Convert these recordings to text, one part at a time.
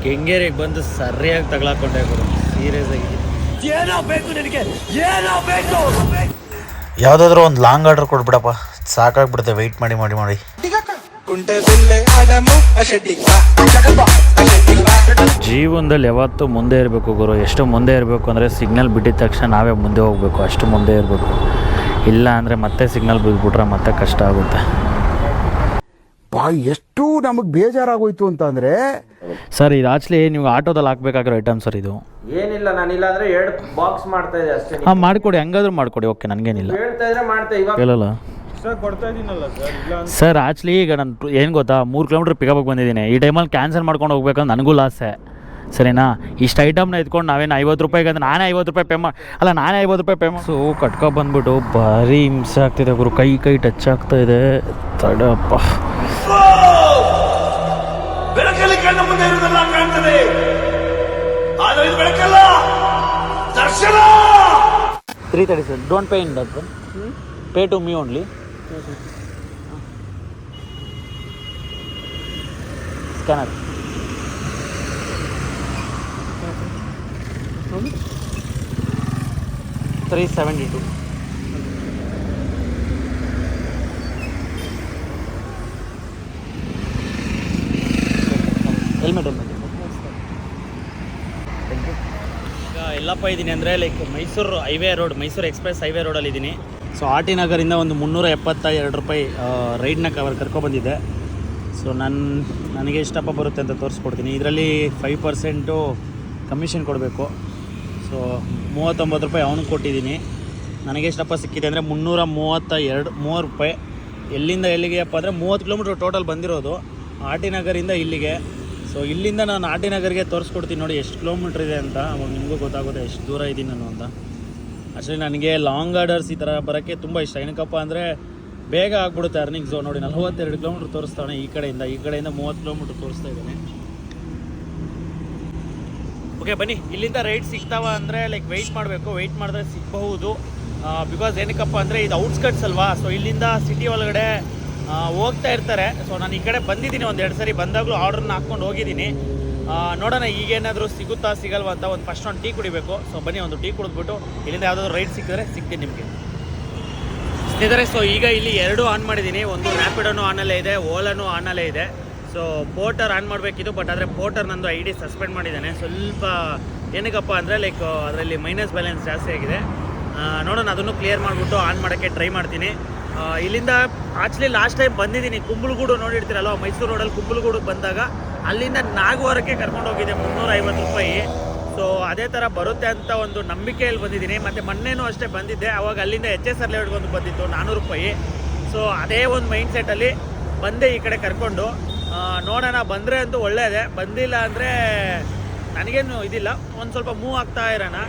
ಕೆಂಗೇರಿಗೆ ಬಂದು ಸರಿಯಾಗಿ ತಗಲಾಕೊಂಡೆ ಗುರು, ಸೀರಿಯಸ್ ಆಗಿ. ಏನೋ ಬೇಕು ನಿನಗೆ, ಏನೋ ಬೇಕು. ಯಾವುದಾದ್ರೂ ಒಂದು ಲಾಂಗ್ ಆರ್ಡರ್ ಕೊಡ್ಬಿಡಪ್ಪ, ಸಾಕಾಗ್ಬಿಡುತ್ತೆ ವೆಯ್ಟ್ ಮಾಡಿ ಮಾಡಿ ಮಾಡಿ. ಜೀವನದಲ್ಲಿ ಯಾವತ್ತೂ ಮುಂದೆ ಇರಬೇಕು ಗುರು. ಎಷ್ಟು ಮುಂದೆ ಇರಬೇಕು ಅಂದರೆ ಸಿಗ್ನಲ್ ಬಿಟ್ಟಿದ ತಕ್ಷಣ ನಾವೇ ಮುಂದೆ ಹೋಗಬೇಕು, ಅಷ್ಟು ಮುಂದೆ ಇರಬೇಕು. ಇಲ್ಲ ಅಂದರೆ ಮತ್ತೆ ಸಿಗ್ನಲ್ ಬಿದ್ದುಬಿಟ್ರೆ ಮತ್ತೆ ಕಷ್ಟ ಆಗುತ್ತೆ. ಎಷ್ಟು ನಮಗೆ ಬೇಜಾರಾಗೋಯ್ತು ಅಂತಂದರೆ ಸರ್, ಇದು ಆಕ್ಚುಲಿ ನೀವು ಆಟೋದಲ್ಲಿ ಹಾಕ್ಬೇಕಾಗಿರೋ ಐಟಮ್ ಸರ್. ಇದು ಏನಿಲ್ಲ, ನಾನಿಲ್ಲ ಅಂದರೆ 2 ಬಾಕ್ಸ್ ಮಾಡ್ತಾ ಇದ್ದೆ ಅಷ್ಟೇ. ಹಾಂ, ಮಾಡಿಕೊಡಿ, ಹೆಂಗಾದ್ರೂ ಮಾಡಿಕೊಡಿ, ಓಕೆ, ನನಗೇನಿಲ್ಲ. ಹೇಳ್ತಾ ಇದ್ರೆ ಮಾಡ್ತಾ ಇವಾಗ ಹೇಳಲ್ಲ ಸರ್, ಕೊಡ್ತಾ ಇದ್ದೀನಲ್ಲ ಸರ್. ಸರ್, ಆ್ಯಕ್ಚುಲಿ ಈಗ ನಾನು ಏನು ಗೊತ್ತಾ, 3 ಕಿಲೋಮೀಟ್ರ್ ಪಿಕಪ್ಗೆ ಬಂದಿದ್ದೀನಿ. ಈ ಟೈಮಲ್ಲಿ ಕ್ಯಾನ್ಸಲ್ ಮಾಡ್ಕೊಂಡು ಹೋಗ್ಬೇಕಂದ್ರೆ ನನಗೂ ಲಾಸೆ, ಸರಿನಾ? ಇಷ್ಟು ಐಟಮ್ನ ಎತ್ಕೊಂಡು ನಾವೇನು 50 ರೂಪಾಯಿಗೆ ಅಂದ್ರೆ ನಾನೇ 50 ರೂಪಾಯಿ ನಾನೇ 50 ರೂಪಾಯಿ ಪೇಮೆಂಟ್. ಸೊ ಕಟ್ಕೊಬಂದ್ಬಿಟ್ಟು ಭಾರಿ ಹಿಂಸೆ ಆಗ್ತಿದೆ ಗುರು. ಕೈ ಟಚ್ ಆಗ್ತಾ ಇದೆ. ತಡಪ್ಪ, ಬೆಳಕಲ್ಲಿ ಕಣ್ಣ ಮುಂದೆ ಇರುವುದೆಲ್ಲ ಕಾಣ್ತದೆ, ಆದರೆ ಇದು ಬೆಳಕಲ್ಲ, ದರ್ಶನ. 330 sir. Don't pay in that one, pay to me only. Scanner. $372. Helmet ಈಗ ಎಲ್ಲಪ್ಪ ಇದ್ದೀನಿ ಅಂದರೆ like Mysuru highway road, Mysuru express highway ರೋಡಲ್ಲಿ ಇದ್ದೀನಿ. ಸೊ ಆರ್ ಟಿ ನಗರಿಂದ ಒಂದು 372 ರೂಪಾಯಿ ರೈಡ್ನ ಕರ್ಕೊಬಂದಿದ್ದೆ. ಸೊ ನನಗೆ ಎಷ್ಟಪ್ಪ ಬರುತ್ತೆ ಅಂತ ತೋರಿಸ್ಕೊಡ್ತೀನಿ. ಇದರಲ್ಲಿ 5% ಕಮಿಷನ್ ಕೊಡಬೇಕು. ಸೊ 39 ರೂಪಾಯಿ ಅವನಿಗೆ ಕೊಟ್ಟಿದ್ದೀನಿ. ನನಗೆ ಎಷ್ಟಪ್ಪ ಸಿಕ್ಕಿದೆ ಅಂದರೆ 3 ರೂಪಾಯಿ. ಎಲ್ಲಿಂದ ಎಲ್ಲಿಗೆಯಪ್ಪ ಅಂದರೆ 30 ಕಿಲೋಮೀಟ್ರ್ ಟೋಟಲ್ ಬಂದಿರೋದು ಆರ್ ಟಿ ನಗರಿಂದ ಇಲ್ಲಿಗೆ. ಸೊ ಇಲ್ಲಿಂದ ನಾನು ಆರ್ ಟಿ ನಗರ್ಗೆ ತೋರಿಸ್ಕೊಡ್ತೀನಿ ನೋಡಿ ಎಷ್ಟು ಕಿಲೋಮೀಟ್ರ್ ಇದೆ ಅಂತ. ಅವಾಗ ನಿಮಗೂ ಗೊತ್ತಾಗುತ್ತೆ ಎಷ್ಟು ದೂರ ಇದ್ದೀನಿ ನಾನು ಅಂತ. ಆ್ಯಕ್ಚುಲಿ ನನಗೆ ಲಾಂಗ್ ಆರ್ಡರ್ಸ್ ಈ ಥರ ಬರೋಕ್ಕೆ ತುಂಬ ಇಷ್ಟ. ಏನಕ್ಕಪ್ಪ ಅಂದರೆ ಬೇಗ ಆಗ್ಬಿಡುತ್ತೆ ಅರ್ನಿಂಗ್ಸು. ನೋಡಿ 42 ಕಿಲೋಮೀಟ್ರ್ ತೋರಿಸ್ತಾನೆ ಈ ಕಡೆಯಿಂದ 30 ಕಿಲೋಮೀಟ್ರ್ ತೋರಿಸ್ತಾ ಇದ್ದಾನೆ. ಓಕೆ, ಬನ್ನಿ. ಇಲ್ಲಿಂದ ರೈಡ್ ಸಿಗ್ತಾವ ಅಂದರೆ ಲೈಕ್ ವೆಯ್ಟ್ ಮಾಡಬೇಕು. ವೆಯ್ಟ್ ಮಾಡಿದ್ರೆ ಸಿಗಬಹುದು. ಬಿಕಾಸ್ ಏನಕ್ಕಪ್ಪ ಅಂದರೆ ಇದು ಔಟ್ಸ್ಕಟ್ಸ್ ಅಲ್ವಾ. ಸೊ ಇಲ್ಲಿಂದ ಸಿಟಿ ಒಳಗಡೆ ಹೋಗ್ತಾ ಇರ್ತಾರೆ. ಸೊ ನಾನು ಈ ಕಡೆ ಬಂದಿದ್ದೀನಿ, 1-2 ಸರಿ ಬಂದಾಗಲೂ ಆರ್ಡ್ರನ್ನ ಹಾಕ್ಕೊಂಡು ಹೋಗಿದ್ದೀನಿ. ನೋಡೋಣ ಈಗೇನಾದರೂ ಸಿಗುತ್ತಾ ಸಿಗಲ್ವಾ ಅಂತ. ಫಸ್ಟ್ ಒಂದು ಟೀ ಕುಡಿಬೇಕು. ಸೊ ಬನ್ನಿ, ಒಂದು ಟೀ ಕುಡಿದ್ಬಿಟ್ಟು ಇಲ್ಲಿಂದ ಯಾವುದಾದ್ರು ರೈಡ್ ಸಿಕ್ಕಿದ್ರೆ ಸಿಗ್ತೀನಿ ನಿಮಗೆ ಸ್ನೇಹಿತರೆ. ಸೊ ಈಗ ಇಲ್ಲಿ 2 ಆನ್ ಮಾಡಿದ್ದೀನಿ. ಒಂದು ರ್ಯಾಪಿಡೋನು ಆನಲ್ಲೇ ಇದೆ, ಓಲಾನು ಆನಲ್ಲೇ ಇದೆ. ಸೊ ಪೋರ್ಟರ್ ಆನ್ ಮಾಡಬೇಕಿತ್ತು, ಬಟ್ ಆದರೆ ಪೋರ್ಟರ್ ನಂದು ID ಸಸ್ಪೆಂಡ್ ಮಾಡಿದ್ದಾನೆ. ಸ್ವಲ್ಪ ಏನಕ್ಕಪ್ಪ ಅಂದರೆ ಲೈಕ್ ಅದರಲ್ಲಿ ಮೈನಸ್ ಬ್ಯಾಲೆನ್ಸ್ ಜಾಸ್ತಿ ಆಗಿದೆ. ನೋಡೋಣ, ಅದನ್ನು ಕ್ಲಿಯರ್ ಮಾಡಿಬಿಟ್ಟು ಆನ್ ಮಾಡೋಕ್ಕೆ ಟ್ರೈ ಮಾಡ್ತೀನಿ. ಇಲ್ಲಿಂದ ಆ್ಯಕ್ಚುಲಿ ಲಾಸ್ಟ್ ಟೈಮ್ ಬಂದಿದ್ದೀನಿ, ಕುಂಬಳಗೂಡು ನೋಡಿರ್ತೀರಲ್ವ, ಮೈಸೂರು ರೋಡಲ್ಲಿ ಕುಂಬಳಗೂಡಿಗೆ ಬಂದಾಗ ಅಲ್ಲಿಂದ ನಾಗವಾರಕ್ಕೆ ಕರ್ಕೊಂಡು ಹೋಗಿದ್ದೆ 350 ರೂಪಾಯಿ. ಸೊ ಅದೇ ಥರ ಬರುತ್ತೆ ಅಂತ ಒಂದು ನಂಬಿಕೆಯಲ್ಲಿ ಬಂದಿದ್ದೀನಿ. ಮತ್ತು ಮೊನ್ನೆನೂ ಅಷ್ಟೇ ಬಂದಿದ್ದೆ, ಅವಾಗ ಅಲ್ಲಿಂದ HSR ಲೆವೆಲ್ಗೆ ಒಂದು ಬಂದಿತ್ತು 400 ರೂಪಾಯಿ. ಸೊ ಅದೇ ಒಂದು ಮೈಂಡ್ ಸೆಟ್ಟಲ್ಲಿ ಬಂದೆ ಈ ಕಡೆ ಕರ್ಕೊಂಡು. ನೋಡೋಣ, ಬಂದರೆ ಅಂತೂ ಒಳ್ಳೆಯದೇ, ಬಂದಿಲ್ಲ ಅಂದರೆ ನನಗೇನು ಇದಿಲ್ಲ. ಒಂದು ಸ್ವಲ್ಪ ಮೂವ್ ಆಗ್ತಾ ಇರೋಣ.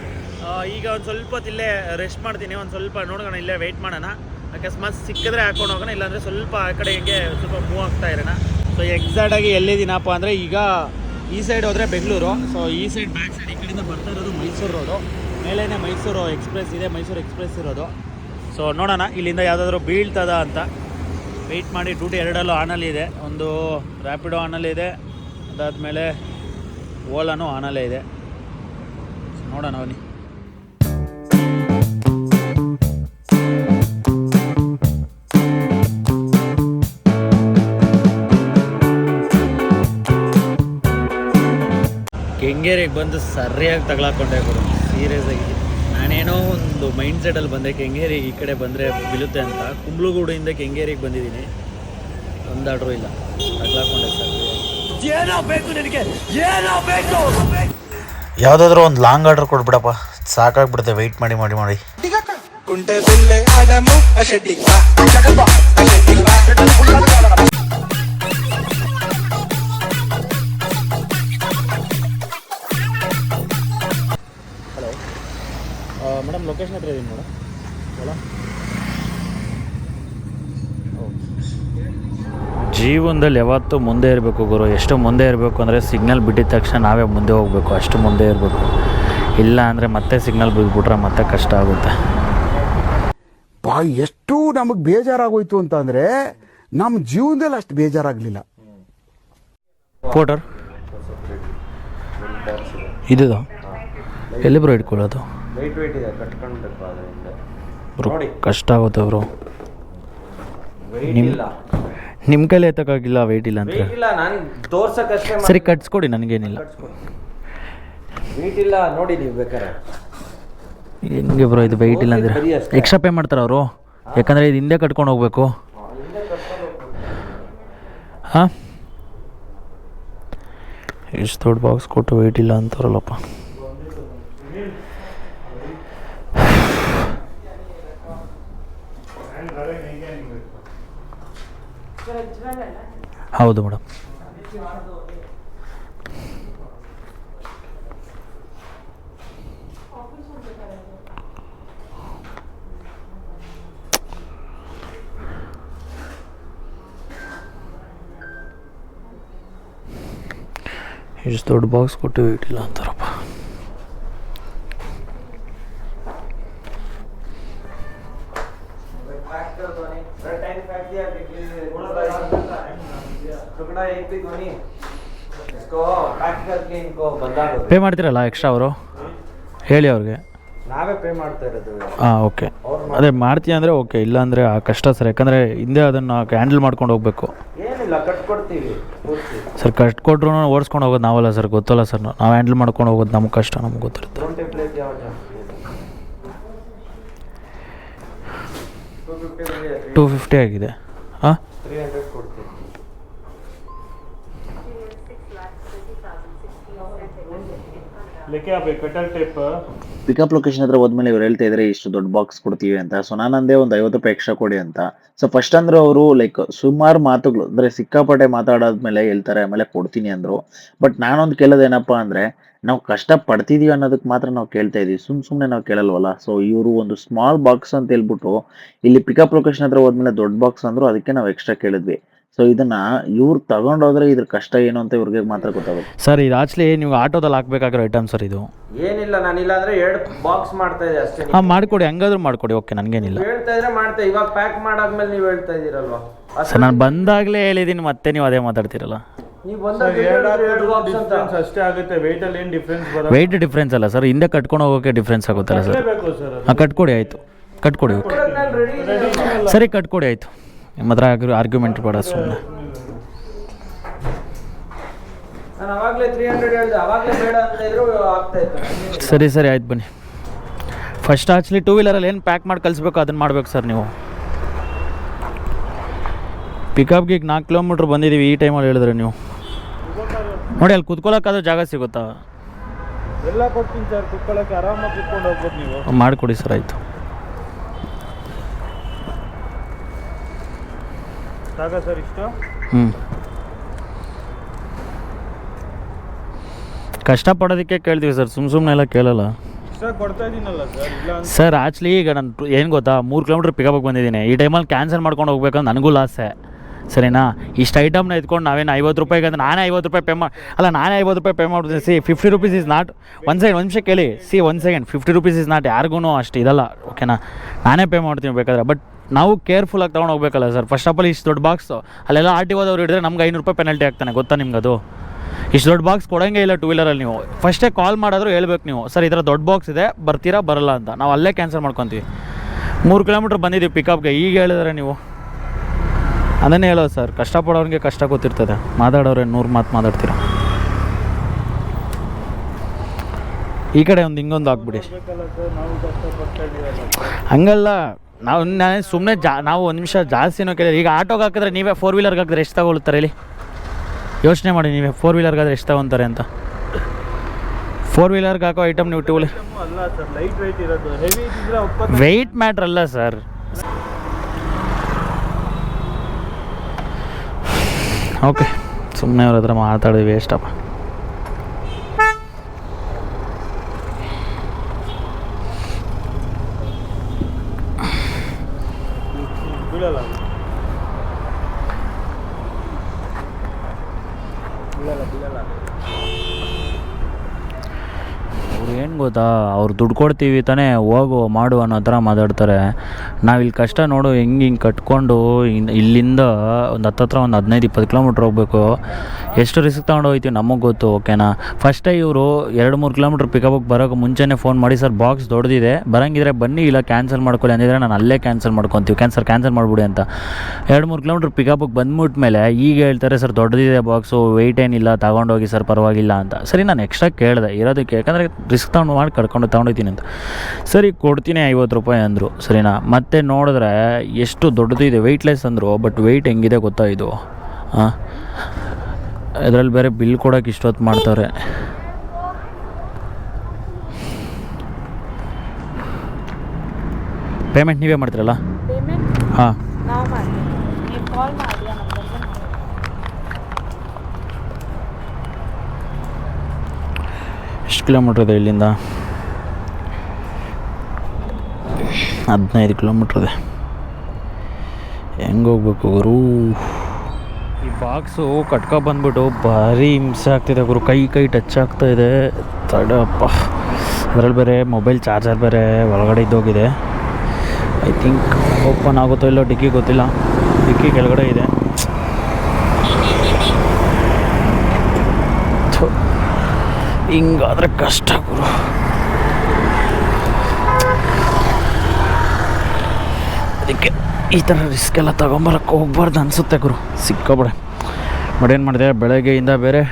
ಈಗ ಒಂದು ಸ್ವಲ್ಪ ಹೊತ್ತು ಇಲ್ಲೇ ರೆಸ್ಟ್ ಮಾಡ್ತೀನಿ. ಒಂದು ಸ್ವಲ್ಪ ನೋಡೋಣ, ಇಲ್ಲೇ ವೆಯ್ಟ್ ಮಾಡೋಣ. ಅಕಸ್ಮಾತ್ ಸಿಕ್ಕಿದ್ರೆ ಹಾಕೊಂಡು ಹೋಗೋಣ, ಇಲ್ಲಾಂದರೆ ಸ್ವಲ್ಪ ಆ ಕಡೆ ಹಿಂಗೆ ಸ್ವಲ್ಪ ಮೂವ್ ಆಗ್ತಾ ಇರೋಣ. ಸೊ ಎಕ್ಸಾಕ್ಟಾಗಿ ಎಲ್ಲಿದ್ದೀನಪ್ಪ ಅಂದರೆ ಈಗ ಈ ಸೈಡ್ ಹೋದರೆ ಬೆಂಗಳೂರು. ಸೊ ಈ ಸೈಡ್ ಬ್ಯಾಕ್ ಸೈಡ್ ಈ ಕಡೆಯಿಂದ ಬರ್ತಾ ಇರೋದು ಮೈಸೂರು ರೋಡು. ಮೇಲೇ ಮೈಸೂರು ಎಕ್ಸ್ಪ್ರೆಸ್ ಇದೆ, ಮೈಸೂರು ಎಕ್ಸ್ಪ್ರೆಸ್ ಇರೋದು. ಸೊ ನೋಡೋಣ ಇಲ್ಲಿಂದ ಯಾವುದಾದ್ರೂ ಬೀಳ್ತದ ಅಂತ ವೆಯ್ಟ್ ಮಾಡಿ. ಡ್ಯೂಟಿ 2 ಆನಲ್ಲಿ ಇದೆ. ಒಂದು ರ್ಯಾಪಿಡೋ ಆನಲ್ಲೇ ಇದೆ, ಅದಾದಮೇಲೆ ಓಲಾನು ಆನಲ್ಲೇ ಇದೆ. ನೋಡೋಣ ಬನ್ನಿ. ಕೆಂಗೇರಿಗೆ ಬಂದು ಸರಿಯಾಗಿ ತಗಲಾಕೊಂಡೆ ಗುರು, ಸೀರಿಯಸ್ ಆಗಿ. ನಾನೇನೋ ಒಂದು ಮೈಂಡ್ ಸೆಟಲ್ಲಿ ಬಂದೆ, ಕೆಂಗೇರಿಗೆ ಈ ಕಡೆ ಬಂದರೆ ಬೀಳುತ್ತೆ ಅಂತ. ಕುಂಬಳಗೂಡಿಂದ ಕೆಂಗೇರಿಗೆ ಬಂದಿದ್ದೀನಿ, ಒಂದು ಆರ್ಡ್ರು ಇಲ್ಲ, ತಗಲಾಕೊಂಡೆ ಸರ್. ಏನೋ ಬೇಕು ನಿನಗೆ, ಏನೋ ಬೇಕು. ಯಾವುದಾದ್ರೂ ಒಂದು ಲಾಂಗ್ ಆರ್ಡರ್ ಕೊಡ್ಬಿಡಪ್ಪ, ಸಾಕಾಗ್ಬಿಡುತ್ತೆ ವೆಯ್ಟ್ ಮಾಡಿ ಮಾಡಿ ಮಾಡಿ. ಮೇಡಮ್, ಲೊಕೇಶನ್ ಹತ್ರ ಇದೀನಿ ಮೇಡಮ್. ಜೀವನದಲ್ಲಿ ಯಾವತ್ತೂ ಮುಂದೆ ಇರಬೇಕು ಗುರು. ಎಷ್ಟು ಮುಂದೆ ಇರಬೇಕು ಅಂದರೆ ಸಿಗ್ನಲ್ ಬಿಟ್ಟಿದ ತಕ್ಷಣ ನಾವೇ ಮುಂದೆ ಹೋಗಬೇಕು, ಅಷ್ಟು ಮುಂದೆ ಇರಬೇಕು. ಇಲ್ಲ ಅಂದರೆ ಮತ್ತೆ ಸಿಗ್ನಲ್ ಬಿದ್ದುಬಿಟ್ರೆ ಮತ್ತೆ ಕಷ್ಟ ಆಗುತ್ತೆ. ಎಷ್ಟು ನಮಗೆ ಬೇಜಾರಾಗೋಯ್ತು ಅಂತಂದರೆ ನಮ್ಮ ಜೀವನದಲ್ಲಿ ಅಷ್ಟು ಬೇಜಾರಾಗಲಿಲ್ಲ. ಪೋರ್ಟರ್ ಬಾಕ್ಸ್ ಇದೆ. ಇದು ಎಲ್ಲಿ ಬ್ರೋ ಇಟ್ಕೊಳ್ಳೋದು ವೆಯ್ಟ್ ಇದೆ, ಕಟ್ಕೊಳ್ಬೇಕು ಅದರಿಂದ. ಬ್ರೋ ನೋಡಿ ಕಷ್ಟ ಆಗುತ್ತೆ ಬ್ರೋ. ವೆಯ್ಟ್ ಇಲ್ಲ, ನಿಮ್ಮ ಕೈಲಿ ಎತ್ತಕ್ಕಾಗಿಲ್ಲ, ವೆಯ್ಟ್ ಇಲ್ಲ ಅಂತ. ವೆಯ್ಟ್ ಇಲ್ಲ, ನಾನು ತೋರ್ಸಕ್ಕಷ್ಟೇ. ಸರಿ ಕಟ್ಸ್ಕೊಡಿ, ನನಗೇನಿಲ್ಲ. ವೆಯ್ಟ್ ಇಲ್ಲ ನೋಡಿ ನೀವು ಬೇಕಾರೆ. ಹೆಂಗೆ ಬ್ರೋ ಇದು ವೆಯ್ಟ್ ಇಲ್ಲ ಅಂದರೆ ಎಕ್ಸ್ಟ್ರಾ ಪೇ ಮಾಡ್ತಾರೆ ಅವರು? ಯಾಕಂದರೆ ಇದು ಹಿಂದೆ ಕಟ್ಕೊಂಡು ಹೋಗ್ಬೇಕು. ಹಾಂ, ಎಷ್ಟು ದೊಡ್ಡ ಬಾಕ್ಸ್ ಕೊಟ್ಟು ವೆಯ್ಟ್ ಇಲ್ಲ ಅಂತಾರಲ್ಲಪ್ಪ. ಹೌದು ಮೇಡಮ್. ಎಷ್ಟು ದೊಡ್ಡ ಬಾಕ್ಸ್ ಕೊಟ್ಟು ವೆಯ್ಟ್ ಇಲ್ಲ ಅಂತಾರಪ್ಪ. ಪೇ ಮಾಡ್ತೀರಲ್ಲ ಎಕ್ಸ್ಟ್ರಾ ಅವರು? ಹೇಳಿ ಅವ್ರಿಗೆ. ನಾವೇ ಪೇ ಮಾಡ್ತಾ ಇರೋದು. ಹಾಂ ಓಕೆ, ಅದೇ ಮಾಡ್ತೀಯ ಅಂದರೆ ಓಕೆ, ಇಲ್ಲ ಅಂದರೆ ಕಷ್ಟ ಸರ್. ಯಾಕಂದರೆ ಹಿಂದೆ ಅದನ್ನು ಹ್ಯಾಂಡಲ್ ಮಾಡ್ಕೊಂಡು ಹೋಗಬೇಕು. ಏನಿಲ್ಲ, ಕಟ್ಕೊಡ್ತೀವಿ. ಸರ್ ಕಟ್ಕೊಟ್ರು ಓಡಿಸ್ಕೊಂಡು ಹೋಗೋದು ನಾವಲ್ಲ ಸರ್, ಗೊತ್ತಲ್ಲ ಸರ್. ನಾವು ಹ್ಯಾಂಡಲ್ ಮಾಡ್ಕೊಂಡು ಹೋಗೋದು ನಮ್ಗೆ ಕಷ್ಟ, ನಮ್ಗೆ ಗೊತ್ತಿರುತ್ತೆ. 250 ಆಗಿದೆ. ಹಾಂ, 300 ಕೊಡ್ತೀವಿ. लेके आप कटर टेप ಪಿಕಪ್ ಲೊಕೇಶನ್ ಹತ್ರ ಹೋದ್ಮೇಲೆ ಇವ್ರು ಹೇಳ್ತಾ ಇದ್ದಾರೆ ಇಷ್ಟು ದೊಡ್ಡ ಬಾಕ್ಸ್ ಕೊಡ್ತೀವಿ ಅಂತ. ಸೊ ನಾನಂದೇ ಒಂದು 50 ರೂಪಾಯಿ ಎಕ್ಸ್ಟ್ರಾ ಕೊಡಿ ಅಂತ. ಸೊ ಫಸ್ಟ್ ಅಂದ್ರೆ ಅವರು ಲೈಕ್ ಸುಮಾರು ಮಾತುಗಳು ಅಂದರೆ ಸಿಕ್ಕಾಪಟ್ಟೆ ಮಾತಾಡಾದ್ಮೇಲೆ ಹೇಳ್ತಾರೆ, ಆಮೇಲೆ ಕೊಡ್ತೀನಿ ಅಂದರು. ಬಟ್ ನಾನೊಂದು ಕೇಳೋದೇನಪ್ಪ ಅಂದರೆ, ನಾವು ಕಷ್ಟ ಪಡ್ತಿದೀವಿ ಅನ್ನೋದಕ್ಕೆ ಮಾತ್ರ ನಾವು ಕೇಳ್ತಾ ಇದೀವಿ, ಸುಮ್ಮನೆ ನಾವು ಕೇಳಲ್ವಲ್ಲ. ಸೊ ಇವರು ಒಂದು ಸ್ಮಾಲ್ ಬಾಕ್ಸ್ ಅಂತ ಹೇಳ್ಬಿಟ್ಟು ಇಲ್ಲಿ ಪಿಕಪ್ ಲೊಕೇಶನ್ ಹತ್ರ ಹೋದ್ಮೇಲೆ ದೊಡ್ಡ ಬಾಕ್ಸ್ ಅಂದರು, ಅದಕ್ಕೆ ನಾವು ಎಕ್ಸ್ಟ್ರಾ ಕೇಳಿದ್ವಿ. ಸೊ ಇದನ್ನ ಇವ್ರು ತಗೊಂಡೋದ್ರೆ ಇದ್ರ ಕಷ್ಟ ಏನು ಅಂತ ಇವ್ರಿಗೆ ಮಾತ್ರ ಗೊತ್ತಾಗುತ್ತೆ ಸರ್. ಇದು ಆಕ್ಚುಲಿ ನೀವು ಆಟೋದಲ್ಲಿ ಹಾಕ್ಬೇಕಾಗಿರೋ ಐಟಮ್ ಸರ್ ಇದು. ಏನಿಲ್ಲ, ನಾನಿಲ್ಲ ಅಂದ್ರೆ 2 ಬಾಕ್ಸ್ ಮಾಡ್ತಾ ಇದ್ದೆ ಅಷ್ಟೇ. ಹಾಂ ಮಾಡಿಕೊಡಿ, ಹಂಗಾದ್ರೂ ಮಾಡಿಕೊಡಿ, ಓಕೆ, ನನಗೇನಿಲ್ಲ. ಹೇಳ್ತಾ ಇದ್ರೆ ಮಾಡ್ತಾ, ಇವಾಗ ಪ್ಯಾಕ್ ಮಾಡಾದ್ಮೇಲೆ ನೀವು ಹೇಳ್ತಾ ಇದೀರಲ್ವಾ ಸರ್. ನಾನು ಬಂದಾಗಲೇ ಹೇಳಿದ್ದೀನಿ, ಮತ್ತೆ ನೀವು ಅದೇ ಮಾತಾಡ್ತೀರಲ್ಲ. ನೀವು ಬಂದಾಗ 2 ಬಾಕ್ಸ್ ಅಂತ ಅಷ್ಟೇ ಆಗುತ್ತೆ. ವೆಯ್ಟ್ ಅಲ್ಲಿ ಏನು ಡಿಫ್ರೆನ್ಸ್ ಬರಲ್ಲ. ವೆಯ್ಟ್ ಡಿಫ್ರೆನ್ಸ್ ಅಲ್ಲ ಸರ್, ಹಿಂದೆ ಕಟ್ಕೊಂಡು ಹೋಗೋಕೆ ಡಿಫ್ರೆನ್ಸ್ ಆಗುತ್ತಲ್ಲ ಸರ್. ಬೇಕು ಸರ್. ಹಾಂ ಕಟ್ಕೊಡಿ, ಆಯಿತು, ಕಟ್ಕೊಡಿ, ಓಕೆ ನಾನು ರೆಡಿ ಇದೆ. ಸರಿ ಕಟ್ಕೊಡಿ, ಆಯಿತು. ನಿಮ್ಮ ಹತ್ರ ಆರ್ಗ್ಯುಮೆಂಟ್ ಬೇಡ ಸುಮ್ಮನೆ. ನಾನು ಅವಾಗಲೇ 300 ಹೇಳಿದೆ, ಅವಾಗಲೇ ಬೇಡ ಅಂತ ಇದ್ರು ಆಗ್ತಾ ಇತ್ತು. ಸರಿ ಸರಿ ಆಯ್ತು, ಬನ್ನಿ. ಫಸ್ಟ್ ಆ್ಯಕ್ಚುಲಿ 2 ವೀಲರಲ್ಲಿ ಏನು ಪ್ಯಾಕ್ ಮಾಡಿ ಕಳಿಸ್ಬೇಕು ಅದನ್ನು ಮಾಡ್ಬೇಕು ಸರ್ ನೀವು. ಪಿಕಪ್ಗೆ ಈಗ 4 ಕಿಲೋಮೀಟ್ರ್ ಬಂದಿದ್ದೀವಿ, ಈ ಟೈಮಲ್ಲಿ ಹೇಳಿದ್ರೆ ನೀವು ನೋಡಿ ಅಲ್ಲಿ ಕುತ್ಕೊಳ್ಳೋಕ್ಕಾದ್ರೂ ಜಾಗ ಸಿಗುತ್ತಾ? ಎಲ್ಲ ಕೊಡ್ತೀನಿ ಸರ್, ಕುತ್ಕೊಳ್ಳೋಕೆ ಆರಾಮಾಗಿ ಕುತ್ಕೊಂಡು ಹೋಗ್ಬೋದು ನೀವು. ಮಾಡಿಕೊಡಿ ಸರ್, ಆಯಿತು. ಸಾಕ ಸರ್ ಇಷ್ಟು? ಹ್ಞೂ, ಕಷ್ಟಪಡೋದಕ್ಕೆ ಕೇಳ್ತೀವಿ ಸರ್, ಸುಮ್ಮನೆ ಎಲ್ಲ ಕೇಳಲ್ಲ ಸರ್. ಕೊಡ್ತಾ ಇದೀನಲ್ಲ ಸರ್, ಇಲ್ಲ ಅಂತ. ಸರ್ ಆ್ಯಕ್ಚುಲಿ ಈಗ ನಾನು ಏನು ಗೊತ್ತಾ, 3 ಕಿಲೋಮೀಟ್ರ್ ಪಿಕಪ್ಗೆ ಬಂದಿದ್ದೀನಿ. ಈ ಟೈಮಲ್ಲಿ ಕ್ಯಾನ್ಸಲ್ ಮಾಡ್ಕೊಂಡು ಹೋಗ್ಬೇಕಂದ್ರೆ ನನಗೂ ಲಾಸೆ, ಸರಿನಾ? ಇಷ್ಟು ಐಟಮ್ನ ಎತ್ಕೊಂಡು ನಾವೇನು 50 ರೂಪಾಯಿಗೆ ಅಂದ್ರೆ ನಾನೇ 50 ರೂಪಾಯಿ ಪೇ ನಾನೇ 50 ರೂಪಾಯಿ ಪೇ ಮಾಡ್ತೀನಿ. ಸಿ 50 ರೂಪೀಸ್ ಇಸ್ ನಾಟ್, ಒಂದು ನಿಮಿಷ ಕೇಳಿ, C 1 second, 50 rupees is not ಯಾರಿಗೂ ಅಷ್ಟು ಇದಲ್ಲ, ಓಕೆನಾ? ನಾನೇ ಪೇ ಮಾಡ್ತೀನಿ ಬೇಕಾದ್ರೆ. ಬಟ್ ನಾವು ಕೇರ್ಫುಲ್ಲಾಗಿ ತೊಗೊಂಡು ಹೋಗ್ಬೇಕಲ್ಲ ಸರ್. ಫಸ್ಟ್ ಆಫ್ ಆಲ್ ಇಷ್ಟು ದೊಡ್ಡ ಬಾಕ್ಸು ಅಲ್ಲೆಲ್ಲ RTOದವ್ರು ಹಿಡಿದ್ರೆ ನಮ್ಗೆ 500 ರೂಪಾಯಿ ಪೆನಲ್ಟಿ ಆಗ್ತಾನೆ, ಗೊತ್ತಾ ನಿಮ್ಗೆ? ಅದು ಇಷ್ಟು ದೊಡ್ಡ ಬಾಕ್ಸ್ ಕೊಡೋಂಗೆ ಇಲ್ಲ 2 ವೀಲರಲ್ಲಿ. ನೀವು ಫಸ್ಟೇ ಕಾಲ್ ಮಾಡಿದ್ರು ಹೇಳ್ಬೇಕು ನೀವು, ಸರ್ ಈ ಥರ ದೊಡ್ಡ ಬಾಕ್ಸ್ ಇದೆ, ಬರ್ತೀರಾ ಬರಲ್ಲ ಅಂತ. ನಾವು ಅಲ್ಲೇ ಕ್ಯಾನ್ಸಲ್ ಮಾಡ್ಕೊತೀವಿ. 3 ಕಿಲೋಮೀಟ್ರ್ ಬಂದಿದ್ದೀವಿ ಪಿಕಪ್ಗೆ, ಈಗ ಹೇಳಿದ್ರೆ ನೀವು ಅದನ್ನೇ ಹೇಳೋದು ಸರ್. ಕಷ್ಟಪಡೋರಿಗೆ ಕಷ್ಟ ಗೊತ್ತಿರ್ತದೆ, ಮಾತಾಡೋರೆ 100 ಮಾತು ಮಾತಾಡ್ತೀರ. ಈ ಕಡೆ ಒಂದು ಹಿಂಗೊಂದು ಹಾಕ್ಬಿಡಿ. ಹಂಗಲ್ಲ, ನಾನು ಸುಮ್ಮನೆ ನಾವು 1 ನಿಮಿಷ ಜಾಸ್ತಿನೋ ಕೇಳಿ. ಈಗ ಆಟೋಗೆ ಹಾಕಿದ್ರೆ ನೀವೇ 4 ವೀಲರ್ಗೆ ಹಾಕಿದ್ರೆ ಎಷ್ಟು ತಗೊಳ್ತಾರೆ ಹೇಳಿ? ಯೋಚನೆ ಮಾಡಿ ನೀವೇ, 4 ವೀಲರ್ಗಾದ್ರೆ ಎಷ್ಟು ತಗೊತಾರೆ ಅಂತ. 4 ವೀಲರ್ಗೆ ಹಾಕೋ ಐಟಮ್ ನೀವು 2 ವೀಲರ್ ಅಲ್ಲ ಸರ್, ಲೈಟ್ ವೆಯ್ಟ್ ಇರೋದು. ಹೆವಿ ಇದ್ರೆ ವೆಯ್ಟ್ ಮ್ಯಾಟ್ರ್ ಅಲ್ಲ ಸರ್. ಓಕೆ, ಸುಮ್ಮನೆ ಅವ್ರ ಹತ್ರ ಮಾತಾಡೋದು ವೇಸ್ಟಪ್ಪ. ಬೀಳಲ್ಲ. ಅವ್ರು ಏನು ಗೊತ್ತಾ, ಅವ್ರು ದುಡ್ಡು ಕೊಡ್ತೀವಿ ತಾನೇ ಹೋಗು ಮಾಡು ಅನ್ನೋ ಥರ ಮಾತಾಡ್ತಾರೆ. ನಾವಿಲ್ಲಿ ಕಷ್ಟ ನೋಡು ಹಿಂಗೆ ಕಟ್ಕೊಂಡು ಇಲ್ಲಿಂದ ಒಂದು ಒಂದು 15-20 ಕಿಲೋಮೀಟ್ರ್ ಹೋಗ್ಬೇಕು. ಎಷ್ಟು ರಿಸ್ಕ್ ತೊಗೊಂಡು ಹೋಗ್ತೀವಿ ನಮಗೆ ಗೊತ್ತು, ಓಕೆನಾ. ಫಸ್ಟೇ ಇವರು 2-3 ಕಿಲೋಮೀಟ್ರ್ ಪಿಕಪ್ಗೆ ಬರೋಕ್ಕೆ ಮುಂಚೆನೇ ಫೋನ್ ಮಾಡಿ, ಸರ್ ಬಾಕ್ಸ್ ದೊಡ್ಡದಿದೆ, ಬರೋಂಗಿದ್ರೆ ಬನ್ನಿ, ಇಲ್ಲ ಕ್ಯಾನ್ಸಲ್ ಮಾಡ್ಕೊಳ್ಳಿ ಅಂದಿದ್ರೆ ನಾನು ಅಲ್ಲೇ ಕ್ಯಾನ್ಸಲ್ ಮಾಡ್ಕೊತೀವಿ, ಕ್ಯಾನ್ಸಲ್ ಮಾಡಿಬಿಡಿ ಅಂತ. 2-3 ಕಿಲೋಮೀಟ್ರ್ ಪಿಕಪ್ಗೆ ಬಂದ್ಬಿಟ್ಮೇಲೆ ಈಗ ಹೇಳ್ತಾರೆ, ಸರ್ ದೊಡ್ಡದಿದೆ ಬಾಕ್ಸು, ವೆಯ್ಟ್ ಏನಿಲ್ಲ, ತಗೊಂಡೋಗಿ ಸರ್ ಪರವಾಗಿಲ್ಲ ಅಂತ. ಸರಿ, ನಾನು ಎಕ್ಸ್ಟ್ರಾ ಕೇಳಿದೆ ಇರೋದಕ್ಕೆ, ಯಾಕಂದರೆ ರಿಸ್ಕ್ ಮಾಡಿ ತಗೊಂಡೋಗ್ತೀನಿ ಅಂತ. ಸರಿ ಕೊಡ್ತೀನಿ 50 ರೂಪಾಯಿ ಅಂದರು, ಸರಿನಾ. ಮತ್ತೆ ನೋಡಿದ್ರೆ ಎಷ್ಟು ದೊಡ್ಡದಿದೆ, ವೆಯ್ಟ್ಲೆಸ್ ಅಂದರು, ಬಟ್ ವೆಯ್ಟ್ ಹೆಂಗಿದೆ ಗೊತ್ತಾ ಇದು. ಹಾಂ, ಇದರಲ್ಲಿ ಬೇರೆ ಬಿಲ್ ಕೊಡೋಕೆ ಇಷ್ಟೊತ್ತು ಮಾಡ್ತಾರೆ. ಪೇಮೆಂಟ್ ನೀವೇ ಮಾಡ್ತೀರಲ್ಲ? ಹಾಂ, ನಾವು ಮಾಡ್ತೀವಿ, ನೀವು ಕಾಲ್ ಮಾಡಿ ಆ ನಂಬರ್ಗೆ. ಎಷ್ಟು ಕಿಲೋಮೀಟ್ರ್ ಇದೆ ಇಲ್ಲಿಂದ? 15 ಕಿಲೋಮೀಟ್ರ್ ಇದೆ. ಹೆಂಗೆ ಹೋಗ್ಬೇಕು ಗುರು? ಈ ಬಾಕ್ಸು ಬಂದ್ಬಿಟ್ಟು ಭಾರಿ ಹಿಂಸೆ ಆಗ್ತಿದೆ ಗುರು. ಕೈ ಟಚ್ ಆಗ್ತಾಯಿದೆ, ತಡಪ್ಪ. ಅದರಲ್ಲಿ ಬೇರೆ ಮೊಬೈಲ್ ಚಾರ್ಜರ್ ಬೇರೆ ಒಳಗಡೆ ಇದ್ದೋಗಿದೆ. ಐ ಥಿಂಕ್ ಓಪನ್ ಆಗುತ್ತೋ ಇಲ್ಲೋ, ಡಿಕ್ಕಿ ಗೊತ್ತಿಲ್ಲ, ಡಿಕ್ಕಿ ಕೆಳಗಡೆ ಇದೆ. ಹಿಂಗಾದ್ರೆ ಕಷ್ಟ ಗುರು. ಅದಕ್ಕೆ ಈ ಥರ ರಿಸ್ಕ್ ಎಲ್ಲ ತೊಗೊಂಬರಕ್ಕೆ ಹೋಗ್ಬಾರ್ದು ಅನಿಸುತ್ತೆ ಗುರು, ಸಿಕ್ಕೋಬಿಡೆ. ಬಟ್ ಏನು ಮಾಡಿದೆ, ಬೆಳಗ್ಗೆಯಿಂದ ಬೇರೆ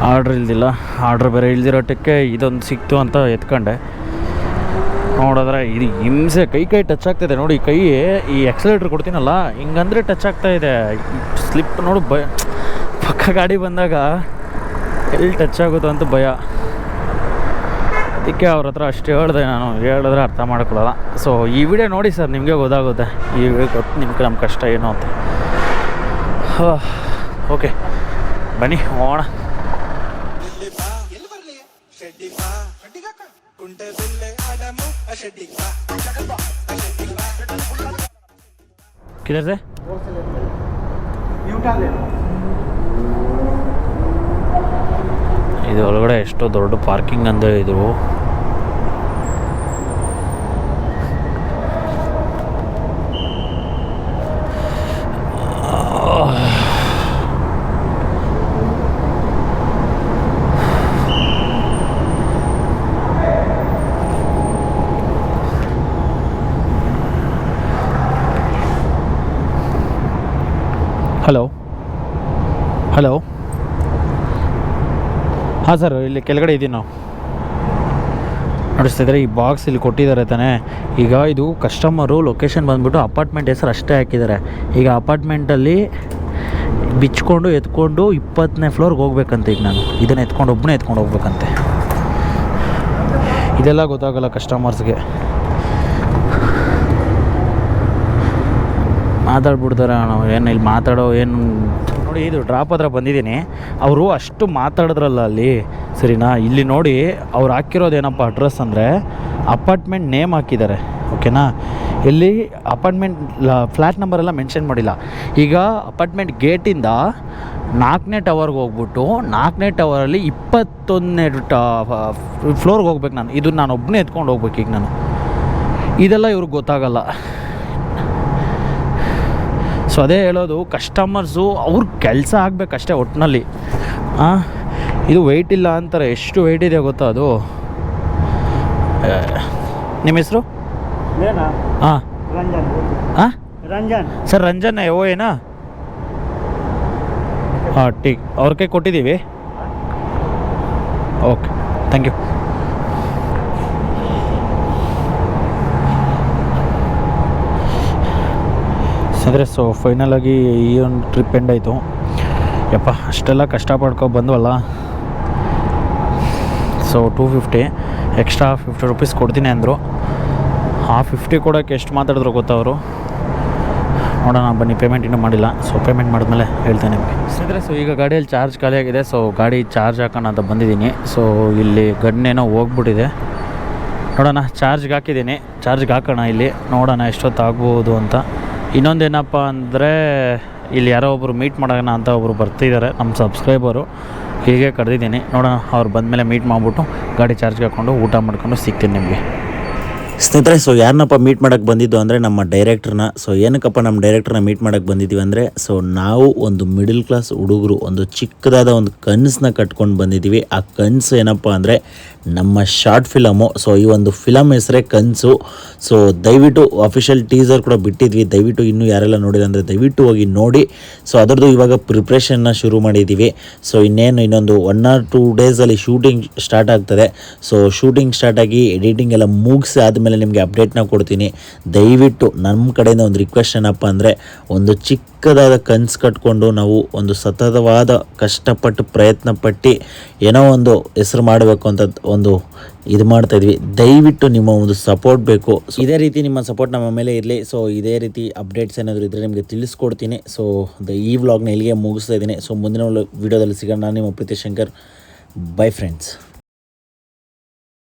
ಆರ್ಡ್ರ್ ಬೇರೆ ಇಲ್ದಿರೋಟಕ್ಕೆ ಇದೊಂದು ಸಿಕ್ತು ಅಂತ ಎತ್ಕೊಂಡೆ. ನೋಡಿದ್ರೆ ಇದು ಹಿಂಸೆ, ಕೈ ಟಚ್ ಆಗ್ತಾಯಿದೆ ನೋಡಿ. ಕೈ ಈ ಎಕ್ಸಲೇಟ್ರ್ ಕೊಡ್ತೀನಲ್ಲ, ಹಿಂಗಂದರೆ ಟಚ್ ಆಗ್ತಾಯಿದೆ. ಸ್ಲಿಪ್ ನೋಡು, ಪಕ್ಕ ಗಾಡಿ ಬಂದಾಗ ಎಲ್ಲಿ ಟಚ್ ಆಗುತ್ತೋ ಅಂತ ಭಯ. ಅದಕ್ಕೆ ಅವ್ರ ಹತ್ರ ಅಷ್ಟು ಹೇಳಿದೆ ನಾನು, ಹೇಳಿದ್ರೆ ಅರ್ಥ ಮಾಡ್ಕೊಳ್ಳಲ್ಲ. ಸೊ ಈ ವಿಡಿಯೋ ನೋಡಿ ಸರ್, ನಿಮಗೆ ಗೊತ್ತಾಗುತ್ತೆ, ಈ ವಿಡಿಯೋ ಗೊತ್ತು ನಿಮ್ಗೆ ನಮ್ಮ ಕಷ್ಟ ಏನು ಅಂತ. ಓಕೆ ಬನ್ನಿ ಹೋಗೋಣ. किधर से? ಇದು ಒಳಗಡೆ ಎಷ್ಟೋ ದೊಡ್ಡ ಪಾರ್ಕಿಂಗ್ ಅಂದರೆ ಇದು. ಹಲೋ ಹಾಂ ಸರ್, ಇಲ್ಲಿ ಕೆಳಗಡೆ ಇದ್ದೀವಿ ನಾವು. ನೋಡಿಸ್ತಿದ್ರೆ ಈ ಬಾಕ್ಸ್ ಇಲ್ಲಿ ಕೊಟ್ಟಿದ್ದಾರೆ ತಾನೇ. ಈಗ ಇದು ಕಸ್ಟಮರು ಲೊಕೇಶನ್ ಬಂದುಬಿಟ್ಟು ಅಪಾರ್ಟ್ಮೆಂಟ್ ಹೆಸರು ಅಷ್ಟೇ ಹಾಕಿದ್ದಾರೆ. ಈಗ ಅಪಾರ್ಟ್ಮೆಂಟಲ್ಲಿ ಬಿಚ್ಕೊಂಡು ಎತ್ಕೊಂಡು 20ನೇ ಫ್ಲೋರ್ಗೆ ಹೋಗ್ಬೇಕಂತೆ. ಈಗ ನಾನು ಇದನ್ನು ಒಬ್ಬನೇ ಎತ್ಕೊಂಡು ಹೋಗ್ಬೇಕಂತೆ. ಇದೆಲ್ಲ ಗೊತ್ತಾಗಲ್ಲ ಕಸ್ಟಮರ್ಸ್ಗೆ. ಮಾತಾಡ್ಬಿಡ್ತಾರೆ ನಾವು, ಏನು ಇಲ್ಲಿ ಮಾತಾಡೋ ಏನು ನೋಡಿ. ಇದು ಡ್ರಾಪ್ ಹತ್ರ ಬಂದಿದ್ದೀನಿ, ಅವರು ಅಷ್ಟು ಮಾತಾಡಿದ್ರಲ್ಲ ಅಲ್ಲಿ, ಸರಿನಾ. ಇಲ್ಲಿ ನೋಡಿ ಅವ್ರು ಹಾಕಿರೋದೇನಪ್ಪ ಅಡ್ರೆಸ್ ಅಂದರೆ ಅಪಾರ್ಟ್ಮೆಂಟ್ ನೇಮ್ ಹಾಕಿದ್ದಾರೆ, ಓಕೆನಾ. ಇಲ್ಲಿ ಅಪಾರ್ಟ್ಮೆಂಟ್ ಫ್ಲ್ಯಾಟ್ ನಂಬರ್ ಎಲ್ಲ ಮೆನ್ಷನ್ ಮಾಡಿಲ್ಲ. ಈಗ ಅಪಾರ್ಟ್ಮೆಂಟ್ ಗೇಟಿಂದ 4ನೇ ಟವರ್ಗೆ ಹೋಗ್ಬಿಟ್ಟು 4ನೇ ಟವರಲ್ಲಿ 21ನೇ ಫ್ಲೋರ್ಗೆ ಹೋಗ್ಬೇಕು ನಾನು. ಇದು ನಾನು ಒಬ್ಬನೇ ಎತ್ಕೊಂಡು ಹೋಗ್ಬೇಕು ಈಗ ನಾನು. ಇದೆಲ್ಲ ಇವ್ರಿಗೆ ಗೊತ್ತಾಗಲ್ಲ. ಸೊ ಅದೇ ಹೇಳೋದು, ಕಸ್ಟಮರ್ಸು ಅವ್ರ ಕೆಲಸ ಆಗಬೇಕಷ್ಟೇ ಒಟ್ಟಿನಲ್ಲಿ. ಇದು ವೆಯ್ಟ್ ಇಲ್ಲ ಅಂತಾರೆ. ಎಷ್ಟು ವೆಯ್ಟ್ ಇದೆ ಗೊತ್ತಾ ಅದು. ನಿಮ್ಮ ಹೆಸರು? ಹಾಂ ಹಾಂ ಸರ್, ರಂಜನ್ ಓ ಏನಾ? ಹಾಂ ಟೀಕ್, ಅವ್ರ ಕೈ ಕೊಟ್ಟಿದ್ದೀವಿ. Okay, thank you. ಅಂದರೆ ಸೊ ಫೈನಲಾಗಿ ಈ ಒಂದು ಟ್ರಿಪ್ ಎಂಡ್ ಆಯಿತು. ಯಪ್ಪ, ಅಷ್ಟೆಲ್ಲ ಕಷ್ಟಪಡ್ಕೊ ಬಂದ್ವಲ್ಲ. ಸೊ 250 ಎಕ್ಸ್ಟ್ರಾ 50 ರೂಪೀಸ್ ಕೊಡ್ತೀನಿ ಅಂದರು. ಆ 50 ಕೊಡೋಕ್ಕೆ ಎಷ್ಟು ಮಾತಾಡಿದ್ರು ಗೊತ್ತಾ ಅವರು. ನೋಡೋಣ ಬನ್ನಿ, ಪೇಮೆಂಟ್ ಇನ್ನೂ ಮಾಡಿಲ್ಲ. ಸೊ ಪೇಮೆಂಟ್ ಮಾಡಿದ್ಮೇಲೆ ಹೇಳ್ತೇನೆ ನಿಮಗೆ. ಅಂದರೆ ಸೊ ಈಗ ಗಾಡಿಯಲ್ಲಿ ಚಾರ್ಜ್ ಖಾಲಿಯಾಗಿದೆ. ಸೊ ಗಾಡಿ ಚಾರ್ಜ್ ಹಾಕೋಣ ಅಂತ ಬಂದಿದ್ದೀನಿ. ಸೊ ಇಲ್ಲಿ ಗನ್ನೇನೋ ಹೋಗ್ಬಿಟ್ಟಿದೆ. ನೋಡೋಣ, ಚಾರ್ಜ್ಗೆ ಹಾಕಿದ್ದೀನಿ, ಚಾರ್ಜ್ಗೆ ಹಾಕೋಣ ಇಲ್ಲಿ. ನೋಡೋಣ ಎಷ್ಟೊತ್ತು ಆಗ್ಬೋದು ಅಂತ. ಇನ್ನೊಂದೇನಪ್ಪ ಅಂದರೆ ಇಲ್ಲಿ ಯಾರೋ ಒಬ್ಬರು ಮೀಟ್ ಮಾಡೋಣ ಅಂತ ಒಬ್ಬರು ಬರ್ತಿದ್ದಾರೆ, ನಮ್ಮ ಸಬ್ಸ್ಕ್ರೈಬರು. ಹೀಗೆ ಕರೆದಿದ್ದೀನಿ ನೋಡೋಣ, ಅವ್ರು ಬಂದಮೇಲೆ ಮೀಟ್ ಮಾಡಿಬಿಟ್ಟು ಗಾಡಿ ಚಾರ್ಜ್ಗೆ ಹಾಕ್ಕೊಂಡು ಊಟ ಮಾಡ್ಕೊಂಡು ಸಿಗ್ತೀನಿ ನಿಮಗೆ. ಸ್ನೇಹಿತರೆ, ಸೊ ಯಾರನ್ನಪ್ಪ ಮೀಟ್ ಮಾಡೋಕ್ಕೆ ಬಂದಿದ್ದು ಅಂದರೆ ನಮ್ಮ ಡೈರೆಕ್ಟ್ರನ್ನ. ಸೊ ಏನಕ್ಕಪ್ಪ ನಮ್ಮ ಡೈರೆಕ್ಟ್ರನ್ನ ಮೀಟ್ ಮಾಡೋಕ್ಕೆ ಬಂದಿದ್ದೀವಿ ಅಂದರೆ, ಸೊ ನಾವು ಒಂದು ಮಿಡಲ್ ಕ್ಲಾಸ್ ಹುಡುಗರು ಒಂದು ಚಿಕ್ಕದಾದ ಒಂದು ಕನಸನ್ನ ಕಟ್ಕೊಂಡು ಬಂದಿದ್ದೀವಿ. ಆ ಕನಸು ಏನಪ್ಪ ಅಂದರೆ ನಮ್ಮ ಶಾರ್ಟ್ ಫಿಲಮು. ಸೊ ಈ ಒಂದು ಫಿಲಮ್ ಹೆಸರೇ ಕನಸು. ಸೊ ದಯವಿಟ್ಟು ಅಫಿಷಿಯಲ್ ಟೀಸರ್ ಕೂಡ ಬಿಟ್ಟಿದ್ವಿ, ದಯವಿಟ್ಟು ಇನ್ನೂ ಯಾರೆಲ್ಲ ನೋಡಿಲ್ಲ ಅಂದರೆ ದಯವಿಟ್ಟು ಹೋಗಿ ನೋಡಿ. ಸೊ ಅದರದ್ದು ಇವಾಗ ಪ್ರಿಪ್ರೇಷನ್ನ ಶುರು ಮಾಡಿದ್ದೀವಿ. ಸೊ ಇನ್ನೊಂದು 1 or 2 ಡೇಸಲ್ಲಿ ಶೂಟಿಂಗ್ ಸ್ಟಾರ್ಟ್ ಆಗ್ತದೆ. ಸೊ ಶೂಟಿಂಗ್ ಸ್ಟಾರ್ಟ್ ಆಗಿ ಎಡಿಟಿಂಗ್ ಎಲ್ಲ ಮುಗಿಸಿ ಆದಮೇಲೆ ನಿಮಗೆ ಅಪ್ಡೇಟ್ನ ಕೊಡ್ತೀನಿ. ದಯವಿಟ್ಟು ನಮ್ಮ ಕಡೆಯಿಂದ ಒಂದು ರಿಕ್ವೆಸ್ಟ್ ಏನಪ್ಪ ಅಂದರೆ, ಒಂದು ಚಿಕ್ಕದಾದ ಕನಸು ಕಟ್ಕೊಂಡು ನಾವು ಒಂದು ಸತತವಾದ ಕಷ್ಟಪಟ್ಟು ಪ್ರಯತ್ನ ಪಟ್ಟು ಏನೋ ಒಂದು ಹೆಸರು ಮಾಡಬೇಕು ಅಂತ ಒಂದು ಇದು ಮಾಡ್ತಾಯಿದ್ವಿ. ದಯವಿಟ್ಟು ನಿಮ್ಮ ಒಂದು ಸಪೋರ್ಟ್ ಬೇಕು. ಸೊ ಇದೇ ರೀತಿ ನಿಮ್ಮ ಸಪೋರ್ಟ್ ನಮ್ಮ ಮೇಲೆ ಇರಲಿ. ಸೊ ಇದೇ ರೀತಿ ಅಪ್ಡೇಟ್ಸ್ ಏನಾದರೂ ಇದ್ದರೆ ನಿಮಗೆ ತಿಳಿಸ್ಕೊಡ್ತೀನಿ. ಸೊ ಈ ವ್ಲಾಗ್ನ ಇಲ್ಲಿಗೆ ಮುಗಿಸ್ತಾ ಇದ್ದೀನಿ. ಸೊ ಮುಂದಿನ ವಿಡಿಯೋದಲ್ಲಿ ಸಿಗೋಣ. ನಾನು ನಿಮ್ಮ ಪ್ರೀತಿ ಶಂಕರ್. By friends.